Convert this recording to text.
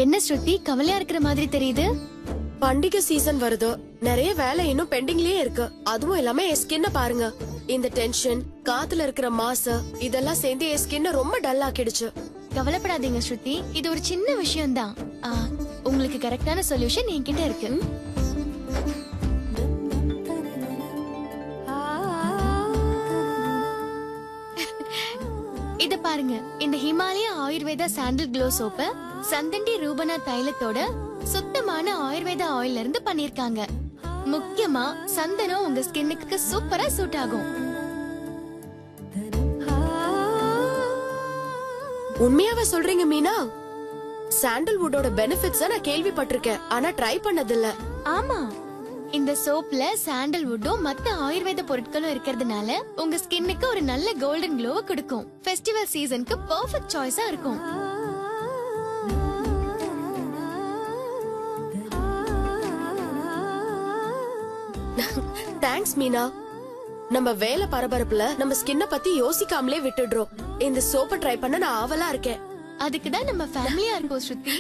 என்ன ஸ்ருதி கவலையா இருக்கிற மாதிரி தெரியுது? பண்டிகை சீசன் வருது, நிறைய வேலை இன்னும் பெண்டிங்லயே இருக்கு. அதுவும் இல்லாம என் ஸ்கின்ன பாருங்க. இந்த டென்ஷன், காத்துல இருக்கிற மாசு இதெல்லாம் சேர்ந்து என் ஸ்கின்ன ரொம்ப டல் ஆக்கிடுச்சு. கவலைப்படாதீங்க ஸ்ருதி, இது ஒரு சின்ன விஷயம் தான். உங்களுக்கு கரெக்டான சொல்யூஷன் என்கிட்ட இருக்கு. இத பாருங்க, இந்த ஹிமாலயா ஆயுர்வேதா சாண்டில் க்ளோ சோப்பு சந்தண்டி ரூபனா தைலத்தோட சுத்தமான ஆயுர்வேதா ஆயில்ல இருந்து பண்ணிருக்காங்க. முக்கியமா சந்தனம் உங்க ஸ்கின்னுக்கு சூப்பரா சூட் ஆகும். உண்மையாவே சொல்றீங்க மீனா? சாண்டல்வுட்டோட பெனிஃபிட்ஸ் நான் கேள்விப்பட்டிருக்கேன், ஆனா ட்ரை பண்ணதில்ல. ஆமா, இந்த சோப்ல சாண்டல்வுட்டும் மத்த ஆயுர்வேத பொருட்களும் இருக்கிறதுனால உங்க ஸ்கின்னுக்கு ஒரு நல்ல கோல்டன் க்ளோவை கொடுக்கும். ஃபெஸ்டிவல் சீசனுக்கு பெர்ஃபெக்ட் சாய்ஸா இருக்கும். தேங்க்ஸ் மீனா. நம்ம வேலை பரபரப்புல நம்ம ஸ்கின்ன பத்தி யோசிக்காமலே விட்டுடுறோம். இந்த சோப்பை ட்ரை பண்ண நான் ஆவலா இருக்கேன். அதுக்குதான் நம்ம ஃபேமிலியா இருக்கோம் ஸ்ருதி.